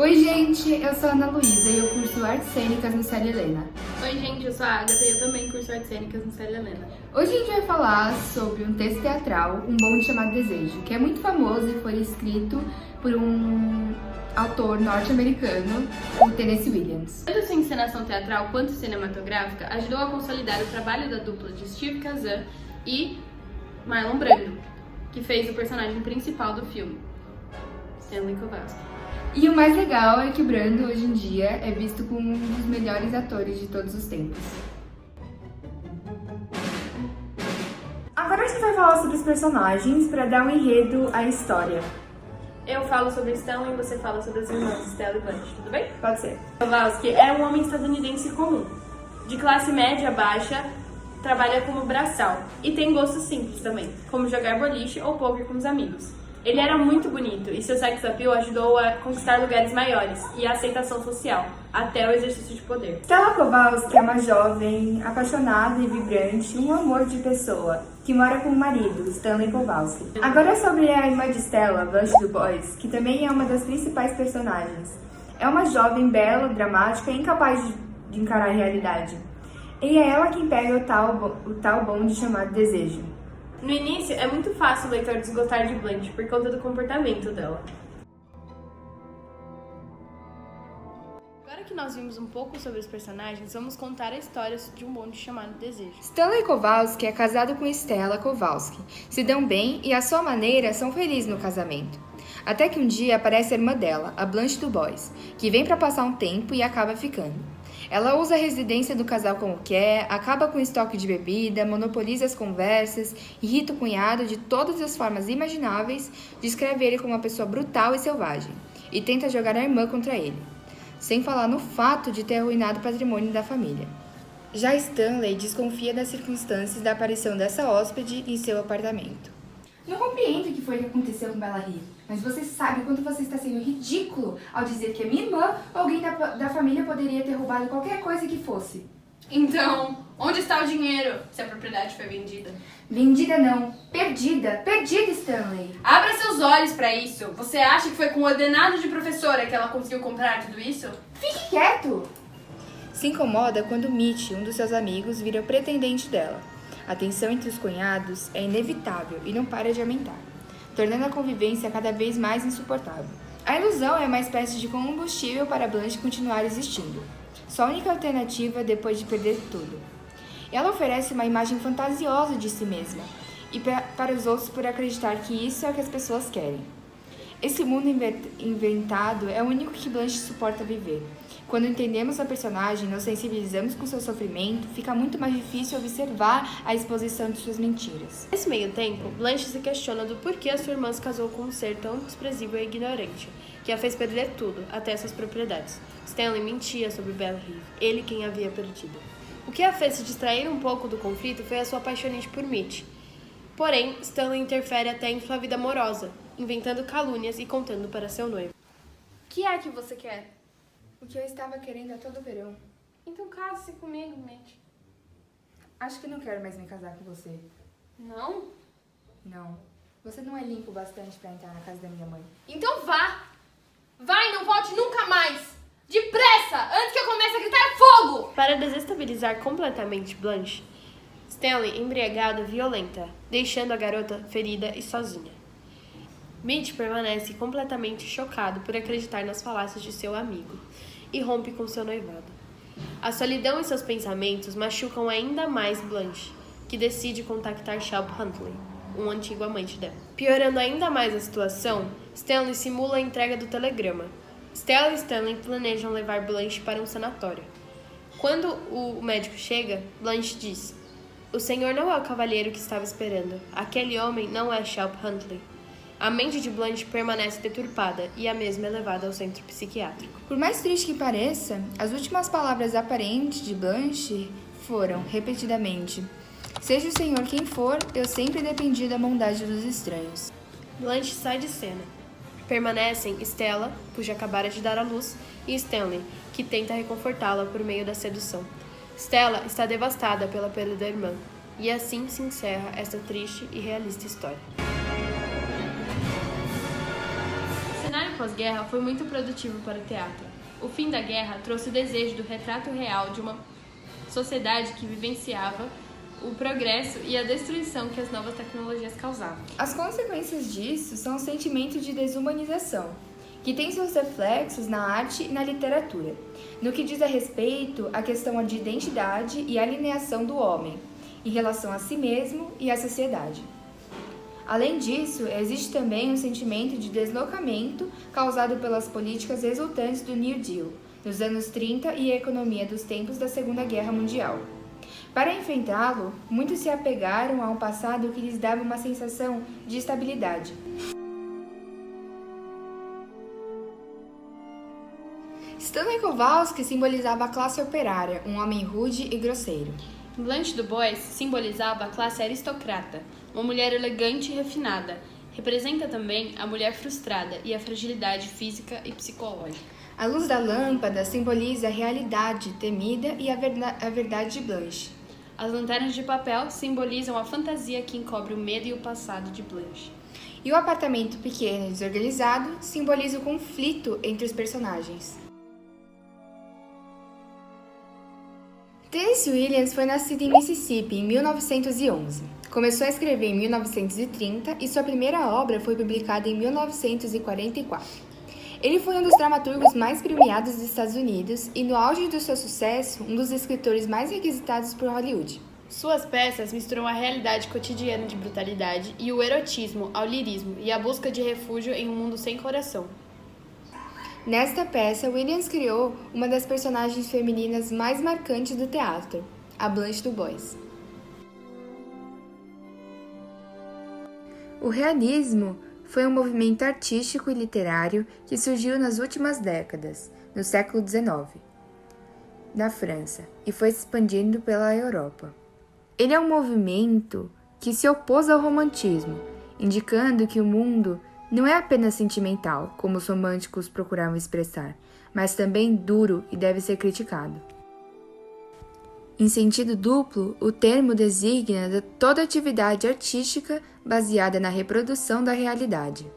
Oi gente, eu sou a Ana Luísa e eu curso Artes Cênicas no Célia Helena. Oi gente, eu sou a Agatha e eu também curso Artes Cênicas no Célia Helena. Hoje a gente vai falar sobre um texto teatral, Um Bonde Chamado Desejo, que é muito famoso e foi escrito por um autor norte-americano, o Tennessee Williams. Tanto sua encenação teatral quanto cinematográfica ajudou a consolidar o trabalho da dupla de Steve Kazan e Marlon Brando, que fez o personagem principal do filme, Stanley Kowalski. E o mais legal é que o Brando, hoje em dia, é visto como um dos melhores atores de todos os tempos. Agora a gente vai falar sobre os personagens para dar um enredo à história. Eu falo sobre Stanley e você fala sobre as irmãs Stella e Blanche, tudo bem? Pode ser. Kowalski é um homem estadunidense comum, de classe média baixa, trabalha como braçal e tem gostos simples também, como jogar boliche ou poker com os amigos. Ele era muito bonito e seu sex appeal ajudou a conquistar lugares maiores e a aceitação social, até o exercício de poder. Stella Kowalski é uma jovem, apaixonada e vibrante, um amor de pessoa, que mora com o marido, Stanley Kowalski. Agora sobre a irmã de Stella, Blanche DuBois, que também é uma das principais personagens. É uma jovem bela, dramática e incapaz de encarar a realidade. E é ela quem pega o tal bonde chamado Desejo. No início, é muito fácil o leitor desgostar de Blanche por conta do comportamento dela. Agora que nós vimos um pouco sobre os personagens, vamos contar a história de Um Bonde Chamado Desejo. Stanley Kowalski é casado com Stella Kowalski. Se dão bem e, à sua maneira, são felizes no casamento. Até que um dia aparece a irmã dela, a Blanche DuBois, que vem para passar um tempo e acaba ficando. Ela usa a residência do casal como quer, acaba com o estoque de bebida, monopoliza as conversas, irrita o cunhado de todas as formas imagináveis, descreve ele como uma pessoa brutal e selvagem, e tenta jogar a irmã contra ele, sem falar no fato de ter arruinado o patrimônio da família. Já Stanley desconfia das circunstâncias da aparição dessa hóspede em seu apartamento. Não compreendo o que foi que aconteceu com Bella Hill, mas você sabe o quanto você está sendo ridículo ao dizer que a minha irmã ou alguém da família poderia ter roubado qualquer coisa que fosse. Então, onde está o dinheiro se a propriedade foi vendida? Vendida não, perdida, perdida, Stanley. Abra seus olhos para isso! Você acha que foi com o ordenado de professora que ela conseguiu comprar tudo isso? Fique quieto! Se incomoda quando Mitch, um dos seus amigos, vira o pretendente dela. A tensão entre os cunhados é inevitável e não para de aumentar, tornando a convivência cada vez mais insuportável. A ilusão é uma espécie de combustível para Blanche continuar existindo, sua única alternativa depois de perder tudo. Ela oferece uma imagem fantasiosa de si mesma e para os outros por acreditar que isso é o que as pessoas querem. Esse mundo inventado é o único que Blanche suporta viver. Quando entendemos a personagem, nos sensibilizamos com seu sofrimento, fica muito mais difícil observar a exposição de suas mentiras. Nesse meio tempo, Blanche se questiona do porquê a sua irmã se casou com um ser tão desprezível e ignorante, que a fez perder tudo, até suas propriedades. Stanley mentia sobre Bella Hill, ele quem a havia perdido. O que a fez se distrair um pouco do conflito foi a sua apaixonite por Mitch. Porém, Stanley interfere até em sua vida amorosa, inventando calúnias e contando para seu noivo. O que é que você quer? O que eu estava querendo a todo verão. Então case-se comigo, Mitch. Acho que não quero mais me casar com você. Não? Não. Você não é limpo o bastante para entrar na casa da minha mãe. Então vá! Vá e não volte nunca mais! Depressa! Antes que eu comece a gritar fogo! Para desestabilizar completamente Blanche, Stanley, embriagado, violenta, deixando a garota ferida e sozinha. Mitch permanece completamente chocado por acreditar nas falácias de seu amigo e rompe com seu noivado. A solidão em seus pensamentos machucam ainda mais Blanche, que decide contactar Shelb Huntley, um antigo amante dela. Piorando ainda mais a situação, Stanley simula a entrega do telegrama. Stella e Stanley planejam levar Blanche para um sanatório. Quando o médico chega, Blanche diz: "O senhor não é o cavalheiro que estava esperando. Aquele homem não é Shelb Huntley." A mente de Blanche permanece deturpada e a mesma é levada ao centro psiquiátrico. Por mais triste que pareça, as últimas palavras aparentes de Blanche foram, repetidamente: "Seja o Senhor quem for, eu sempre dependi da bondade dos estranhos." Blanche sai de cena. Permanecem Stella, cuja acabara de dar à luz, e Stanley, que tenta reconfortá-la por meio da sedução. Stella está devastada pela perda da irmã, e assim se encerra esta triste e realista história. O cenário pós-guerra foi muito produtivo para o teatro. O fim da guerra trouxe o desejo do retrato real de uma sociedade que vivenciava o progresso e a destruição que as novas tecnologias causavam. As consequências disso são o sentimento de desumanização, que tem seus reflexos na arte e na literatura, no que diz a respeito à questão de identidade e alienação do homem, em relação a si mesmo e à sociedade. Além disso, existe também um sentimento de deslocamento causado pelas políticas resultantes do New Deal, nos anos 30 e a economia dos tempos da Segunda Guerra Mundial. Para enfrentá-lo, muitos se apegaram a um passado que lhes dava uma sensação de estabilidade. Stanley Kowalski simbolizava a classe operária, um homem rude e grosseiro. Blanche DuBois simbolizava a classe aristocrata, uma mulher elegante e refinada. Representa também a mulher frustrada e a fragilidade física e psicológica. A luz da lâmpada simboliza a realidade temida e a verdade de Blanche. As lanternas de papel simbolizam a fantasia que encobre o medo e o passado de Blanche. E o apartamento pequeno e desorganizado simboliza o conflito entre os personagens. Tennessee Williams foi nascido em Mississippi em 1911. Começou a escrever em 1930 e sua primeira obra foi publicada em 1944. Ele foi um dos dramaturgos mais premiados dos Estados Unidos e, no auge do seu sucesso, um dos escritores mais requisitados por Hollywood. Suas peças misturam a realidade cotidiana de brutalidade e o erotismo ao lirismo e a busca de refúgio em um mundo sem coração. Nesta peça, Williams criou uma das personagens femininas mais marcantes do teatro, a Blanche DuBois. O realismo foi um movimento artístico e literário que surgiu nas últimas décadas, no século XIX, na França, e foi se expandindo pela Europa. Ele é um movimento que se opôs ao romantismo, indicando que o mundo não é apenas sentimental, como os românticos procuravam expressar, mas também duro e deve ser criticado. Em sentido duplo, o termo designa toda atividade artística baseada na reprodução da realidade.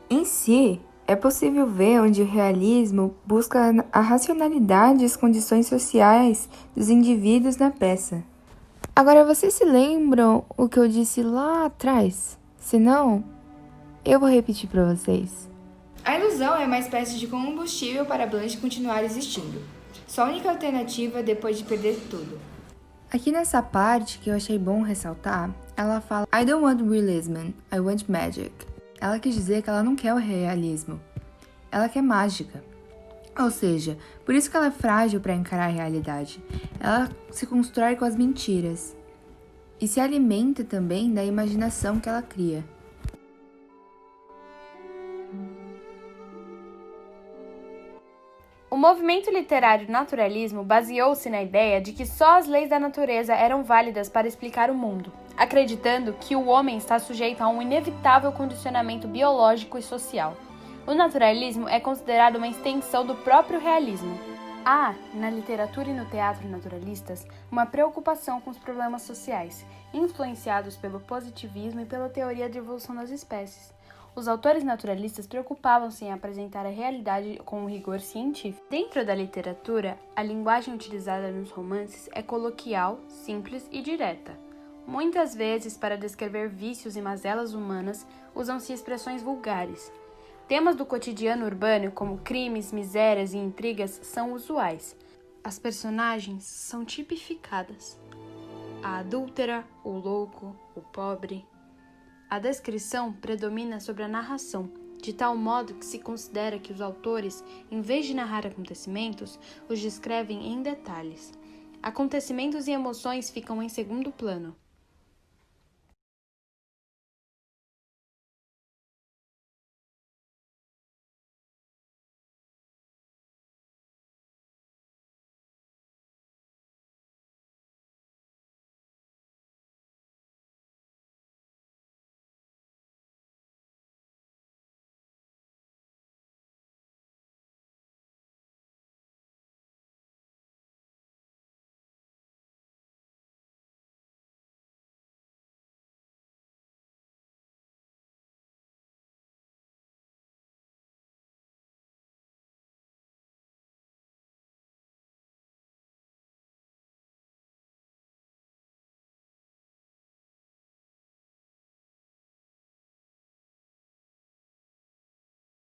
Em si, é possível ver onde o realismo busca a racionalidade e as condições sociais dos indivíduos na peça. Agora, vocês se lembram o que eu disse lá atrás? Se não, eu vou repetir para vocês. A ilusão é uma espécie de combustível para Blanche continuar existindo. Sua única alternativa depois de perder tudo. Aqui nessa parte que eu achei bom ressaltar, ela fala I don't want realism, I want magic. Ela quis dizer que ela não quer o realismo, ela quer mágica. Ou seja, por isso que ela é frágil para encarar a realidade. Ela se constrói com as mentiras e se alimenta também da imaginação que ela cria. O movimento literário naturalismo baseou-se na ideia de que só as leis da natureza eram válidas para explicar o mundo, acreditando que o homem está sujeito a um inevitável condicionamento biológico e social. O naturalismo é considerado uma extensão do próprio realismo. Há, na literatura e no teatro naturalistas, uma preocupação com os problemas sociais, influenciados pelo positivismo e pela teoria de evolução das espécies. Os autores naturalistas preocupavam-se em apresentar a realidade com um rigor científico. Dentro da literatura, a linguagem utilizada nos romances é coloquial, simples e direta. Muitas vezes, para descrever vícios e mazelas humanas, usam-se expressões vulgares. Temas do cotidiano urbano, como crimes, misérias e intrigas, são usuais. As personagens são tipificadas. A adúltera, o louco, o pobre. A descrição predomina sobre a narração, de tal modo que se considera que os autores, em vez de narrar acontecimentos, os descrevem em detalhes. Acontecimentos e emoções ficam em segundo plano.